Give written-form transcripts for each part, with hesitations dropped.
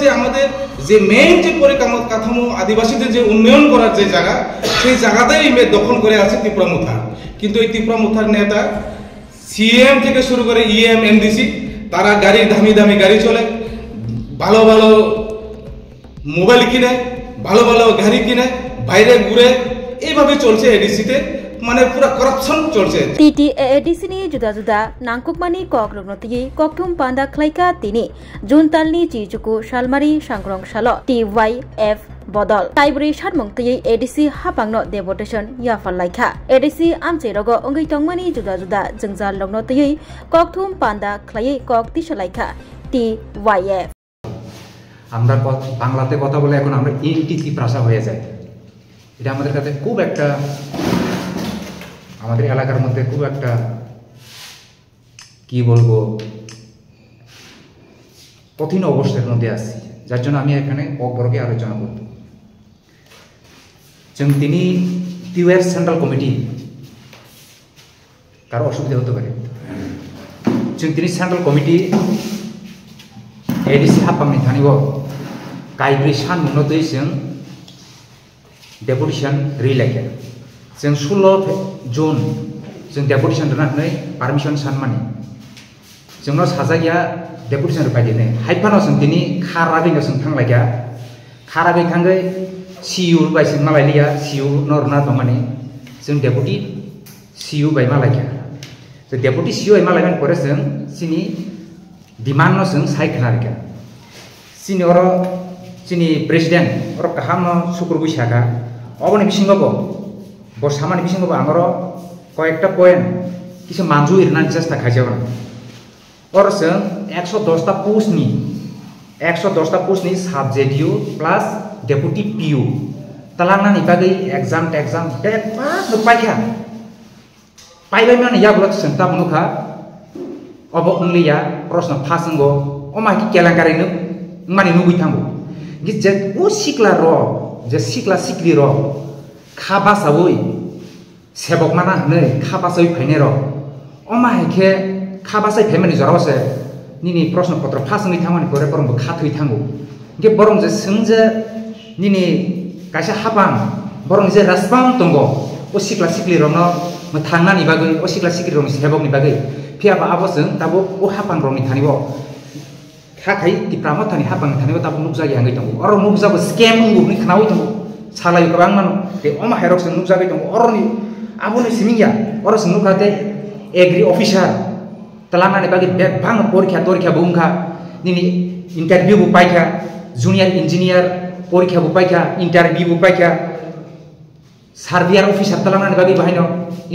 যে আমাদের যে মেইন যে পরিকাঠামো আদিবাসীদের যে উন্নয়ন করার যে জায়গা, সেই জায়গাটাই দখল করে আছে ত্রিপুরা মুথা। কিন্তু এই ত্রিপুরা মুথার নেতা সিএম থেকে শুরু করে ইএম এমডিসি তারা দামি দামি গাড়ি চলে, ভালো ভালো মোবাইল কিনে, ভালো ভালো গাড়ি কিনে, বাইরে ঘুরে, এইভাবে চলছে এডিসিতে, মানে পুরা করাপশন চলছে। TT ADC ni juda-juda nangkukmani kok loknoti kokthum panda khlaika tini juntalni chijuku salmari sangrong salo TYF bodol taibri sarmungtui ADC hapangno devotation yafal laikha ADC amche rogo ongai tongmani juda-juda jengjal loknoti kokthum panda khlai kok tisalaikha TYF। আমরা বাংলাতে কথা বলে এখন আমরা NTC ভাষা হয়ে যায়। এটা আমাদের কাছে খুব একটা, আমাদের এলাকার মধ্যে খুব একটা কি বলবো কঠিন অবস্থার মধ্যে আছি, যার জন্য আমি এখানে অগ্রকে আলোচনা করব। তিনি টিওএফ সেন্ট্রাল কমিটি কারো অসুবিধা হতে পারে, তিনি সেন্ট্রাল কমিটি एडिसि हाबपांनि थानिबो गायब्रै सान मुनोदै जों डेपुटेशन रिलायखे जों 16 जुन जों डेपुटेशन दोननानै पारमिशन सानमानि जोंनो साजागिया डेपुटेशन बायदिनो हाइफानो जों दिनै खारागैनो जों थांलायगा खारागै थांगै सीयू बाय जों मालायलिया सीयू नरना दमानि जों डेपुटी सीयू बाय मालायगा जों डेपुटी सीयू बाय मालायगोन परे जों सिनि डिमांड जों सायखनारगा सिनि अर सिनि प्रेसिडेंट अर काहाम शुक्र बैसागा अबनि बिसिंगबो बसामानि बिसिंगबो आंगर कयेकटा पॉइंट किछु मानजु इरनानि चेष्टा खायजागोन अर जों 110 टा पोस्टनि साबजेक्टिव प्लस डेपुटी पीयू तलांनानि बागै एग्जाम डेट पास न पाइखा पाइबाय माने याबला सेंता मुनुखा अब उंलिया प्रश्न फासंगो अमा कि केलांगारिनो माने नुबै थांगो गिजे ओ सिक्ला र जे सिक्ला सिक्ली र खाबासावै सेबक माना नै खाबासै फाइने र अमा हेखे खाबासै फेमेनि जरावसे निनि प्रश्न पत्र फासंगै थांमानि परे परम खाथै थांगो गे बरम जे सोंजे निनि कासे हाबां बरम जे रासपां दंगो ओ सिक्ला सिक्ली रनो थांनानि बागै ओ सिक्ला सिक्ली रनो सेबकनि बागै फियाबा आबोजों दाबो ओ हाबां रनि थानिबो खाखाय दिप्रामा थानि हाबां थानिबो दाबो नुकजायै हाङै दङ अर नुकजाबो स्केम उगुनि खानावै दङ सालाय गोबां मान बे अमा हेरक्स नुकजायै दङ अरनि आबोनि सिमिया अरस नुकाते एग्री अफिसार तलानानि बागै बेबां परीक्षा बुंखा निनि इंटरव्यू बु पाइखा जूनियर इंजीनियर परीक्षा बु पाइखा इंटरव्यू बु पाइखा सार्वेयर अफिसार तलानानि बागै बाहायनो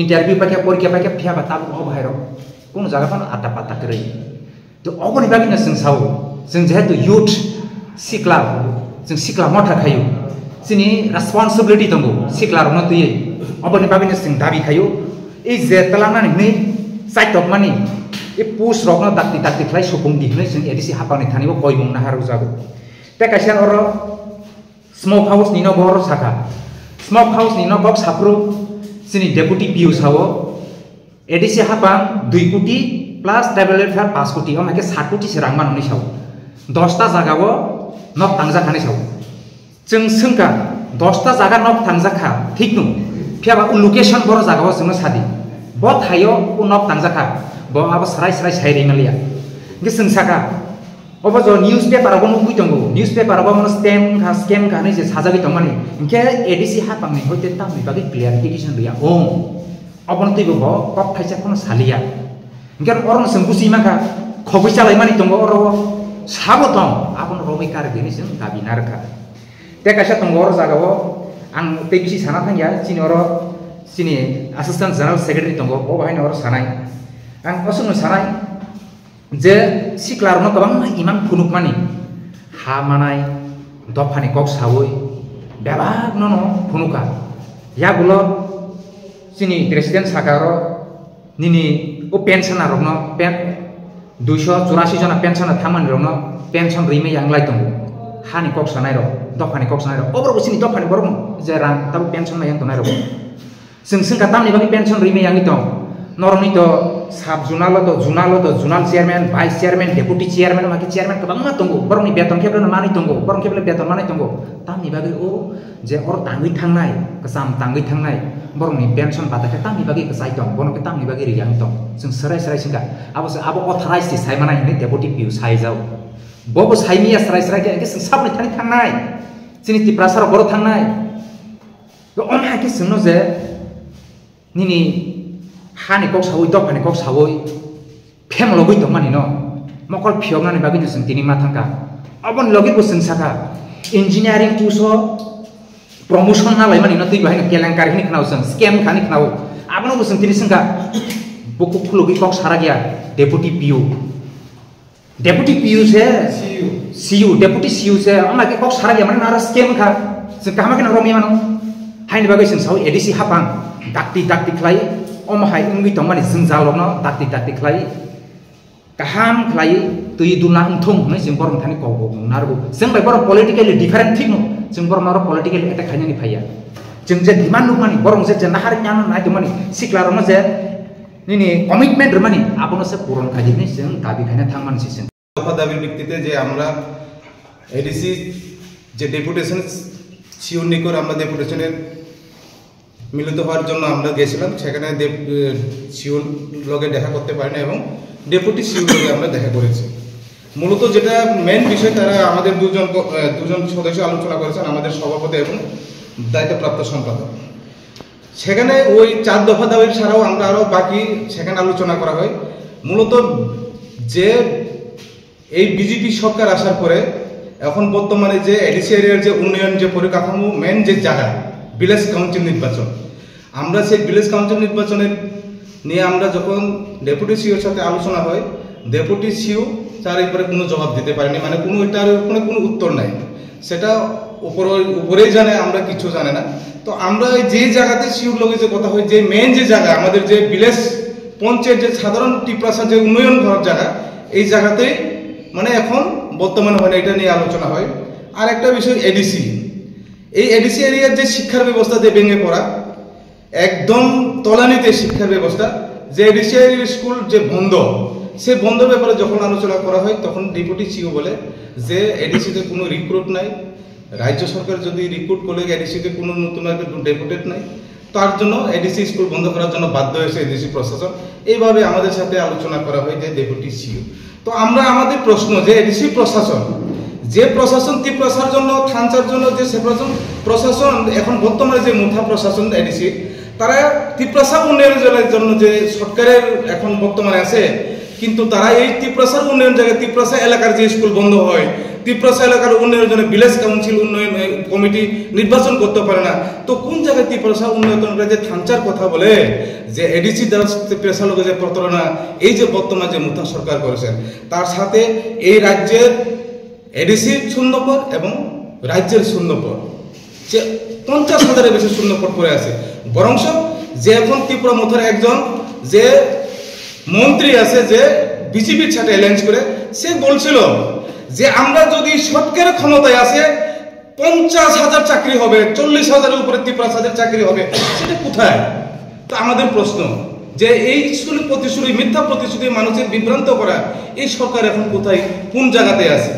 इंटरव्यू पाइखा परीक्षा पाइखा फियाबा ताबो अ बाहायरो कोन जागाफान आटा पाता करै तो अबनि बागिनो जों साव जों जेहेतु यूथ सिक्ला मथा खायो जोंनि रेसपन्सिबिलिटी दङ सिक्ला रनो दैयै अबनि बागिनो जों दाबि खायो ए जे तलांनानै नै साइटक मानि ए पुस रकनो दाक्ति खाय सुपुं दिखनै जों एडिसि हापानि थानिबो गय बुंना हारौ जागो ते कायसा अर स्मोक हाउस नि न बर साखा स्मोक हाउस नि न बक साफ्रु जोंनि डेपुटी पीयू सावो एडिसि हापां 2 कोटी प्लस ट्राइबल वेलफेयर 5 कोटी अमाके 7 कोटी से रां माननै साव 10 टा जागावो नक थांजाखानै साव जों सोंका 10 टा जागा नक थांजाखा ठीक नु फियाबा लोकेशन बर जागावो जोंनो सादि ब थायो उ नक थांजाखा ब आबो सराय साइरि मालिया गे जों साका अब जो न्यूज पेपर अब नुबै दंगो न्यूज पेपर अब मन स्केम का नै जे साजागै दंमानि इनके एडिसि हापांनि होते तामनि बागै क्लियरिफिकेशन गैया ओ अबन तैबो ब कप थाइसा कोन सालिया इनके अरन जों बुसि माखा खबै चालाय मानि दंगो अर साबो दं आबन रबै कार बेनि जों गाबिना रखा ते कायसा दंगो अर जागाव आं तैबिसि साना थांया सिनि अर सिनि असिस्टेंट जनरल सेक्रेटारि दंगो ओ बाहायनो अर सानाय आं असुनो सानाय जे सिक्लारनो गोबां इमान फुनुकमानि हा मानाय दफानि कक सावै बेबाग न फुनुका यागुलो सिनि प्रेसिडेंट साकार निनि ओ पेंशनर रनो 284 जना पेंशनर थामन रनो पेंशन रिमे यांगलाय दङ हानि कक सानाय र दफानि कक सानाय र अबरबो सिनि दफानि बरम जे रां ताबो पेंशन मा yang दनाय र जों का तामनि बागै पेंशन रिमे यांगि दं নরমনি তো sub zonal zonal chairman vice chairman deputy chairman মাকি চেয়ারম্যান गोबां दंगो बरंनि बेतन खेबले मानि दंगो बरं खेबले बेतन मानि दंगो तामनि बागै ओ जे अर तांगै थांनाय गोसाम तांगै थांनाय बरंनि पेन्सन बाथाखै तामनि बागै गोसाय दं बरंनि तामनि बागै रियां दं जों सराय सिंगा आबो अथराइज सायमानाय नि डेपुटी पिउ सायजाव बबो सायनिया सराय के जों साबनि थानि थांनाय जोंनि तिप्रासाराव बर थांनाय अनहाके सोंनो जे निनि हानि कक सावै दफानि कक सावै फेम लगै दं मानि न मकल फियगनानि बागै जों तिनि मा थांका अबन लगै बोसों साका इंजिनियरिंग तुसो प्रमोशन नालाय मानि न तै बाहाय केलेंकारिनि खनाव जों स्केम खानि खनाव आबनो बोसों तिनि संका बकु फुलगै कक सारा गया डेपुटी पियु से सीयू डेपुटी सीयू से अमाके कक सारा गया माने नारा स्केम खा जों कामाके न रमि मानो हाइनि बागै जों साव एडिसि हापां दाक्ति खलाय अमहाय उंगै दं माने जों जालनो दाक्ति खलाय गाहाम खलाय तुइ दुना उंथुं होनै जों बरं थानि कगो नारगो जों बाय बर पलिटिकली डिफरेंट थिक न जों बर नार पलिटिकली एटाक खायनानि फाया जों जे डिमान्ड नुक माने बरं जे नाहार न्यान नाय दं माने सिक्लारनो जे निनि कमिटमेन्ट माने आपनो से पूरण खाजिनि जों दाबि खायना थां मानसि जों दफा दाबिर ভিত্তিতে যে আমরা এডিসি যে ডেপুটেশন সিও নিকর আমরা ডেপুটেশনের মিলিত হওয়ার জন্য আমরা গেছিলাম সেখানে সিওর লগে দেখা করতে পারিনি এবং ডেপুটি সিওর লগে আমরা দেখা করেছি মূলত যেটা মেন বিষয় তারা আমাদের দুজন সদস্য আলোচনা করেছেন আমাদের সভাপতি এবং দায়িত্বপ্রাপ্ত সম্পাদক সেখানে ওই 4 দফা দাবির ছাড়াও আমরা আরো বাকি সেখানে আলোচনা করা হয় মূলত যে এই বিজেপি সরকার আসার পরে এখন বর্তমানে যে এডিসি এরিয়ার যে উন্নয়ন যে পরিকাঠামো মেন যে জায়গা ভিলেজ কাউন্সিল নির্বাচন আমরা সেই ভিলেজ কাউন্সিল নির্বাচনের নিয়ে আমরা যখন ডেপুটি সিওর সাথে আলোচনা হয় ডেপুটি সিও তার উপরে কোনো জবাব দিতে পারেনি মানে কোনো এটার উপরে কোনো উত্তর নাই সেটা উপরেই জানে আমরা কিছু জানে না তো আমরা যে জায়গাতে সিওর লগে যে কথা হয় যে মেন যে জায়গা আমাদের যে ভিলেজ পঞ্চায়েত যে সাধারণ টিপ্রাসা যে উন্নয়ন করার জায়গা এই জায়গাতে মানে এখন বর্তমানে হয় এটা নিয়ে আলোচনা হয় আর একটা বিষয় এডিসি এই এডিসি এরিয়ার যে শিক্ষার ব্যবস্থা যে ভেঙে পড়া একদম তলানিতে শিক্ষার ব্যবস্থা যে এডিসি স্কুল যে বন্ধ সেই বন্ধ ব্যাপারে যখন আলোচনা করা হয় তখন ডেপুটি সিও বলে যে এডিসিতে কোনো রিক্রুট নাই রাজ্য সরকার যদি রিক্রুট করে এডিসিতে কোনো নতুন ডেপুটেট নাই তার জন্য এডিসি স্কুল বন্ধ করার জন্য বাধ্য হয়েছে এডিসি প্রশাসন এইভাবে আমাদের সাথে আলোচনা করা হয় যে ডেপুটি সিও তো আমরা আমাদের প্রশ্ন যে এডিসি প্রশাসন যে প্রশাসন ত্রিপ্রাসার জন্য থানচার জন্য যে প্রশাসন এখন বর্তমানে যে মুথা প্রশাসন এডিসি তারা ত্রিপ্রাসা উন্নয়নের জন্য যে সরকারের এখন বর্তমানে আছে কিন্তু তারা এই ত্রিপ্রাসার উন্নয়ন জায়গায় ত্রিপ্রাসা এলাকার যে স্কুল বন্ধ হয় ত্রিপ্রাসা এলাকার উন্নয়নের জন্য ভিলেজ কাউন্সিল উন্নয়ন কমিটি নির্বাচন করতে পারে না তো কোন জায়গায় ত্রিপ্রাসা উন্নয়ন যে থানচার কথা বলে যে এডিসি দ্বারা ত্রিপ্রাসা লোকের যে প্রতারণা এই যে বর্তমান যে মুথা সরকার করেছেন তার সাথে এই রাজ্যের এডিসির শূন্যপদ এবং রাজ্যের শূন্যপদ যে 50,000-এর বেশি শূন্যপদ পড়ে আছে বরংশ যে এখন ত্রিপুরা মুথার একজন যে মন্ত্রী আছে যে বিজেপির সাথে অ্যালায়েন্স করে সে বলছিল যে আমরা যদি সরকার ক্ষমতায় আসে 50,000 চাকরি হবে 40,000-এর উপরে 53,000 চাকরি হবে সেটা কোথায় তো আমাদের প্রশ্ন যে এই স্কুলের প্রতিশ্রুতি মিথ্যা প্রতিশ্রুতি মানুষের বিভ্রান্ত করা এই সরকার এখন কোথায় কোন জায়গাতে আছে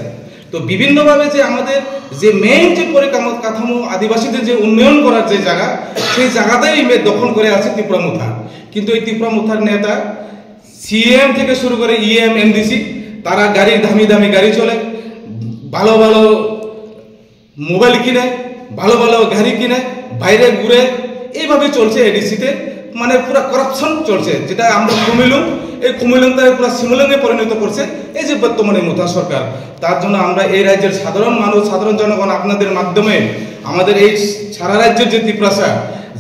তো বিভিন্নভাবে যে আমাদের যে মেইন যে পরিকাঠামো আদিবাসীদের যে উন্নয়ন করার যে জায়গা সেই জায়গাতেই দখল করে আছে ত্রিপুরা মুথা কিন্তু এই ত্রিপুরা মুথার নেতা সিএম থেকে শুরু করে ইএম এমডিসি তারা দামি দামি গাড়ি চলে ভালো ভালো মোবাইল কিনে ভালো ভালো গাড়ি কিনে বাইরে ঘুরে এইভাবে চলছে এডিসিতে মানে পুরো করাপশন চলছে যেটা আমরা কুমিলুং তারা পুরো সিমুলুঙে পরিণত করছে এই যে বর্তমানে মুথা সরকার তার জন্য আমরা এই রাজ্যের সাধারণ মানুষ সাধারণ জনগণ আপনাদের মাধ্যমে আমাদের এই সারা রাজ্যের যে ত্রিপ্রাসা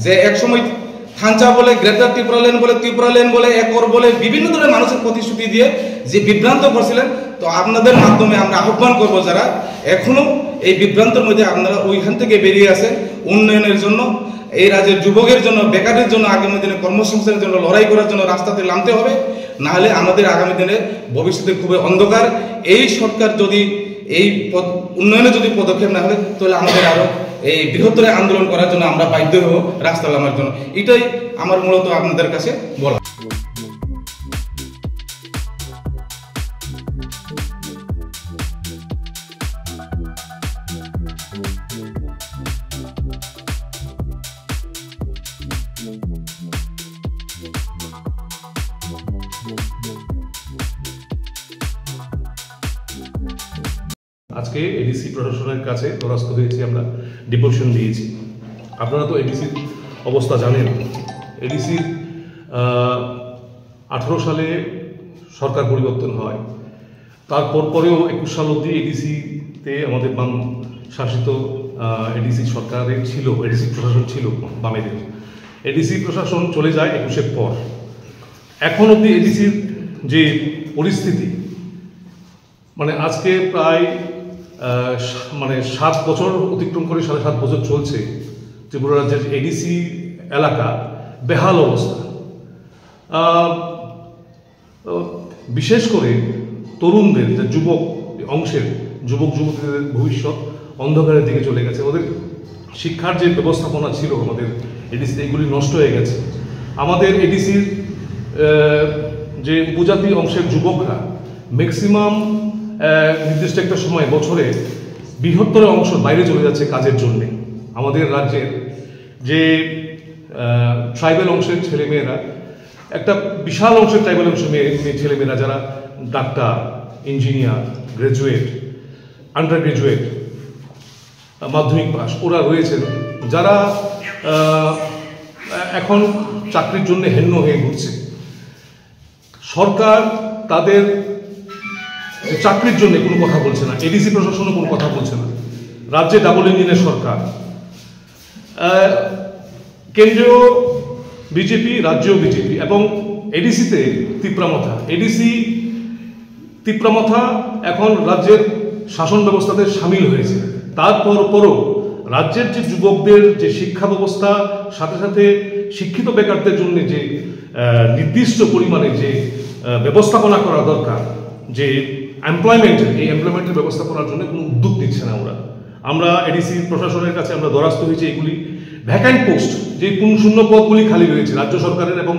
যে একসময় থানচা বলে গ্রেটার ত্রিপুরা লেন বলে একর বলে বিভিন্ন ধরনের মানুষের প্রতিশ্রুতি দিয়ে যে বিভ্রান্ত করছিলেন তো আপনাদের মাধ্যমে আমরা আহ্বান করব যারা এখনো এই বিভ্রান্তের মধ্যে আপনারা ওইখান থেকে বেরিয়ে আসেন উন্নয়নের জন্য এই রাজ্যের যুবকের জন্য বেকারের জন্য আগামী দিনে কর্মসংস্থানের জন্য লড়াই করার জন্য রাস্তাতে নামতে হবে না হলে আমাদের আগামী দিনে ভবিষ্যতে খুবই অন্ধকার এই সরকার যদি এই উন্নয়নে যদি পদক্ষেপ না হয় তাহলে আমাদের আরো এই বৃহত্তর আন্দোলন করার জন্য আমরা বাধ্য হব রাস্তা নামার জন্য এটাই আমার মূলত আপনাদের কাছে বলা আজকে এডিসি প্রশাসনের কাছে দ্বারস্থ হয়েছি, আমরা ডিপোজিশন দিয়েছি। আপনারা তো এডিসির অবস্থা জানেন। এডিসির 18 সালে সরকার পরিবর্তন হয়, তারপর পরেও 21 সাল অবধি এডিসিতে আমাদের বাম শাসিত এডিসি সরকারের ছিল, এডিসি প্রশাসন ছিল বামেদের। এডিসি প্রশাসন চলে যায় 21-এর পর। এখন অবধি এডিসির যে পরিস্থিতি, মানে আজকে প্রায় 7 বছর অতিক্রম করে 7.5 বছর চলছে, ত্রিপুরা রাজ্যের এডিসি এলাকা বেহাল অবস্থা। বিশেষ করে তরুণদের, যে যুবক অংশের যুবক যুবতীদের ভবিষ্যৎ অন্ধকারের দিকে চলে গেছে। ওদের শিক্ষার যে ব্যবস্থাপনা ছিল আমাদের এডিসিতে, এগুলি নষ্ট হয়ে গেছে। আমাদের এডিসির যে উপজাতি অংশের যুবকরা ম্যাক্সিমাম নির্দিষ্ট একটা সময় বছরে বৃহত্তর অংশ বাইরে চলে যাচ্ছে কাজের জন্যে। আমাদের রাজ্যের যে ট্রাইবাল অংশের ছেলেমেয়েরা, একটা বিশাল অংশের ট্রাইবাল অংশের ছেলেমেয়েরা যারা doctor, engineer, graduate, under graduate, মাধ্যমিক পাস, ওরা রয়েছেন, যারা এখন চাকরির জন্য হেন্ন হয়ে ঘুরছে। সরকার তাদের চাকরির জন্য কোনো কথা বলছে না, এডিসি প্রশাসনও কোনো কথা বলছে না। রাজ্যে ডাবল ইঞ্জিনের সরকার, কেন্দ্রীয় বিজেপি, রাজ্যেও বিজেপি, এবং এডিসিতে তিপ্রামথা। এডিসি তিপ্রামথা এখন রাজ্যের শাসন ব্যবস্থাতে সামিল হয়েছে। তারপরও রাজ্যের যে যুবকদের যে শিক্ষা ব্যবস্থা, সাথে সাথে শিক্ষিত বেকারদের জন্য যে নির্দিষ্ট পরিমাণে যে ব্যবস্থাপনা করা দরকার, যে এমপ্লয়মেন্টের, এই এমপ্লয়মেন্টের ব্যবস্থাপনার জন্য কোনো উদ্যোগ নিচ্ছে না। আমরা এডিসি প্রশাসনের কাছে আমরা দ্বারস্থ হয়েছি। এগুলি ভ্যাকান্ট পোস্ট, যে শূন্য পদগুলি খালি রয়েছে রাজ্য সরকারের এবং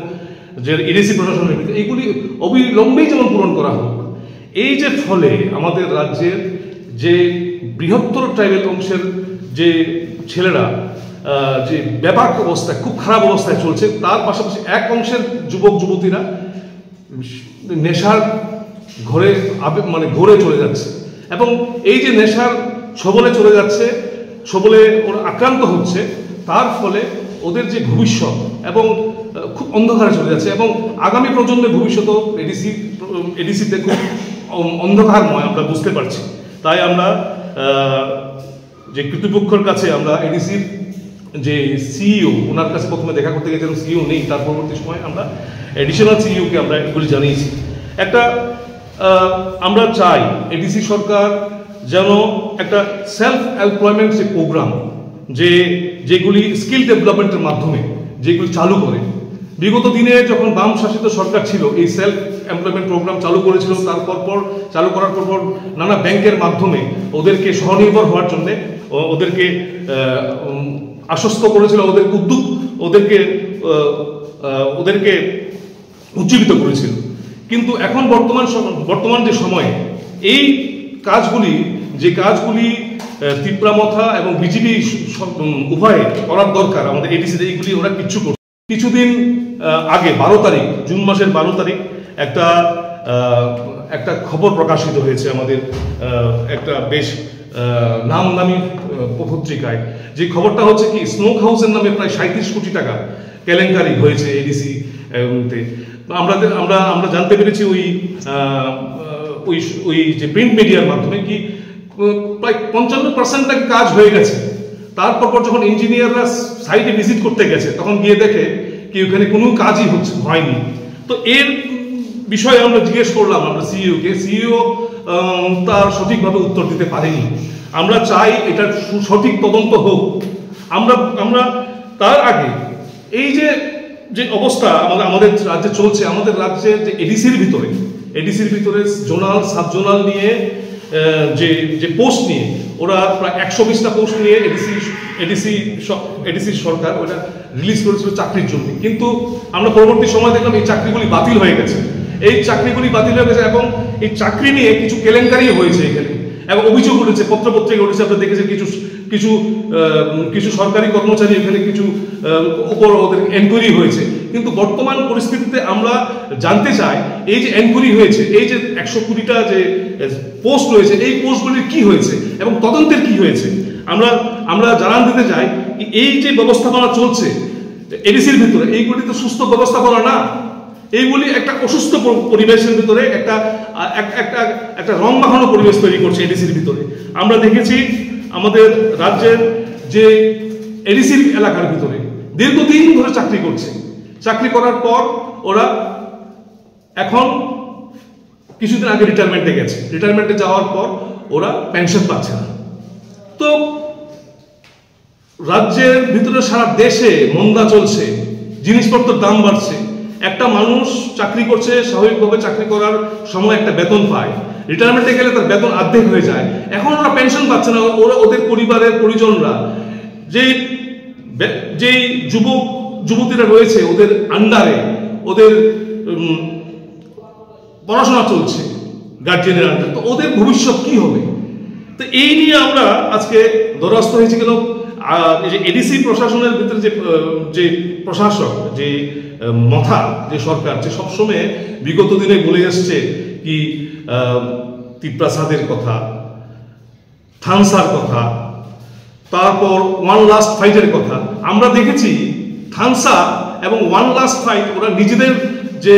যে এডিসি প্রশাসনের ভিতরে, এইগুলি অবিলম্বেই যেমন পূরণ করা হোক। এই যে ফলে আমাদের রাজ্যের যে বৃহত্তর ট্রাইবাল অংশের যে ছেলেরা যে ব্যাপক অবস্থায়, খুব খারাপ অবস্থায় চলছে, তার পাশাপাশি এক অংশের যুবক যুবতীরা নেশার ঘরে ঘরে চলে যাচ্ছে, এবং এই যে নেশার ছবলে চলে যাচ্ছে, ছবলে ওরা আক্রান্ত হচ্ছে, তার ফলে ওদের যে ভবিষ্যৎ এবং খুব অন্ধকারে চলে যাচ্ছে, এবং আগামী প্রজন্মের ভবিষ্যৎ এডিসিতে খুব অন্ধকারময় আমরা বুঝতে পারছি। তাই আমরা যে কর্তৃপক্ষের কাছে আমরা এডিসির যে সিইও, ওনার কাছে প্রথমে দেখা করতে গেছিলাম, সিইও নেই, তার পরবর্তী সময় আমরা এডিশনাল সিইওকে আমরা এগুলি জানিয়েছি। আমরা চাই এডিসি সরকার যেন একটা সেলফ এমপ্লয়মেন্ট যে প্রোগ্রাম, যেগুলি স্কিল ডেভেলপমেন্টের মাধ্যমে যেগুলি চালু করে। বিগত দিনে যখন বাম শাসিত সরকার ছিল, এই সেলফ এমপ্লয়মেন্ট প্রোগ্রাম চালু করেছিল। তারপর চালু করার পর নানা ব্যাংকের মাধ্যমে ওদেরকে স্বনির্ভর হওয়ার জন্য ওদেরকে আশ্বস্ত করেছিল, ওদেরকে উজ্জীবিত করেছিল। কিন্তু এখন বর্তমান যে সময়ে এই কাজগুলি, তিপ্রামথা এবং বিজেপি উভয়ে করার দরকার, আমাদের এডিসিতে এইগুলি ওরা কিচ্ছু করছে। কিছুদিন আগে 12 তারিখ, জুন মাসের 12 তারিখ একটা খবর প্রকাশিত হয়েছে আমাদের একটা বেশ নামদামি পত্রিকায়। যে খবরটা হচ্ছে কি, স্নোক হাউসের নামে প্রায় 37 কোটি টাকা কেলেঙ্কারি হয়েছে এডিসি তে। আমরা জানতে পেরেছি ওই যে প্রিন্ট মিডিয়ার মাধ্যমে কি প্রায় 55% কাজ হয়ে গেছে। তারপর যখন ইঞ্জিনিয়াররা সাইটে ভিজিট করতে গেছে, তখন গিয়ে দেখে কি ওখানে কোনো কাজই হয়নি। তো এর বিষয়ে আমরা জিজ্ঞেস করলাম আমরা সিইওকে, সিইও তার সঠিকভাবে উত্তর দিতে পারেনি। আমরা চাই এটার সঠিক তদন্ত হোক। আমরা তার আগে এই যে অবস্থা আমাদের রাজ্যে চলছে, আমাদের রাজ্যের যে এডিসির ভিতরে জোনাল, সাব জোনাল নিয়ে যে পোস্ট নিয়ে, ওরা প্রায় 120টা পোস্ট নিয়ে এডিসি সরকার ওটা রিলিজ করেছিল চাকরির জন্য। কিন্তু আমরা পরবর্তী সময় দেখলাম এই চাকরিগুলি বাতিল হয়ে গেছে। এবং এই চাকরি নিয়ে কিছু কেলেঙ্কারি হয়েছে এখানে। এবং অভিযোগ উঠেছে, পত্রপত্রিকা উঠেছে, আপনারা দেখেছেন কিছু কিছু সরকারি কর্মচারী এখানে কিছু উপর ওদের এনকোয়ারি হয়েছে। কিন্তু বর্তমান পরিস্থিতিতে আমরা জানতে চাই এই যে এনকোয়ারি হয়েছে, এই যে 120টা যে পোস্ট রয়েছে, এই পোস্টগুলির কি হয়েছে এবং তদন্তের কি হয়েছে আমরা জানান দিতে চাই। এই যে ব্যবস্থাপনা চলছে এডিসির ভিতরে, এইগুলি তো সুস্থ ব্যবস্থাপনা না, এইগুলি একটা অসুস্থ পরিবেশের ভিতরে একটা রং মাখানো পরিবেশ তৈরি করছে এডিসির ভিতরে। আমরা দেখেছি আমাদের রাজ্যের যে এডিসির এলাকার ভিতরে দীর্ঘদিন ধরে চাকরি করছে, চাকরি করার পর ওরা এখন কিছুদিন আগে রিটায়ারমেন্টে গেছে, রিটায়ারমেন্টে যাওয়ার পর ওরা পেনশন পাচ্ছে না। তো রাজ্যের ভিতরে সারা দেশে মন্দা চলছে, জিনিসপত্রের দাম বাড়ছে, একটা মানুষ চাকরি করছে, স্বাভাবিকভাবে চাকরি করার সময় একটা বেতন পায়, রিটায়ারমেন্টে গেলে তার বেতন অর্ধেক হয়ে যায়, এখন ওরা পেনশন পাচ্ছে না। ওরা ওদের পরিবারের পরিজনরা যেই যুবতীরা রয়েছে ওদের আন্ডারে, ওদের পড়াশোনা চলছে গার্জিয়ানের আন্ডারে, তো ওদের ভবিষ্যৎ কি হবে? তো এই নিয়ে আমরা আজকে দ্বারস্থ হয়েছি। কেন যে এডিসি প্রশাসনের ভিতরে যে প্রশাসক, যে মাথা, যে সরকার, যে সবসময় বিগত দিনে বলে আসছে কি তিপ্রাসাদের কথা, থানসার কথা, তারপর ওয়ান লাস্ট ফাইটের কথা। আমরা দেখেছি থানসা এবং ওয়ান লাস্ট ফাইট ওরা নিজেদের যে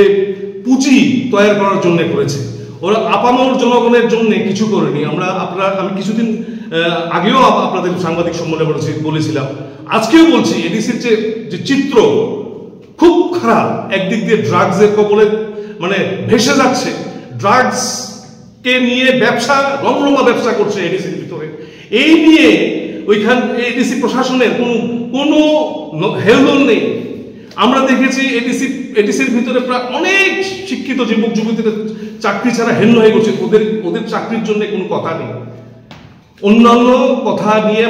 পুঁজি তৈরি করার জন্য করেছে, ওরা আপামর জনগণের জন্য কিছু করেনি। আমি কিছুদিন আগেও আপনাদের সাংবাদিক সম্মেলনে বলেছিলাম, আজকেও বলছি, এডিসির যে চিত্র খুব খারাপ। একদিক দিয়ে ড্রাগসের কবলে মানে ভেসে যাচ্ছে, ড্রাগস কে নিয়ে ব্যবসা, রমরমা ব্যবসা করছে এডিসির ভিতরে। এই নিয়ে ওইখান এডিসি প্রশাসনের কোনো হেলদোল নেই। আমরা দেখেছি এডিসির ভিতরে প্রায় অনেক শিক্ষিত যুবক যুবতীরা চাকরি ছাড়া হেন্ন হয়ে গেছে, ওদের চাকরির জন্য কোনো কথা নেই। অন্যান্য কথা নিয়ে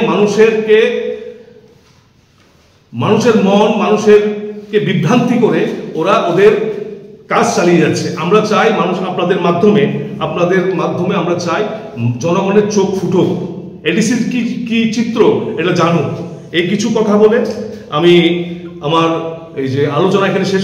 মানুষের মন, মানুষেরকে বিভ্রান্তি করে ওরা ওদের কাজ চালিয়ে যাচ্ছে। আমরা চাই আপনাদের মাধ্যমে আমরা চাই জনগণের চোখ ফুটুক, এডিসির কি চিত্র এটা জানুক। এই কিছু কথা বলে আমি আমার এই যে আলোচনা এখানে শেষ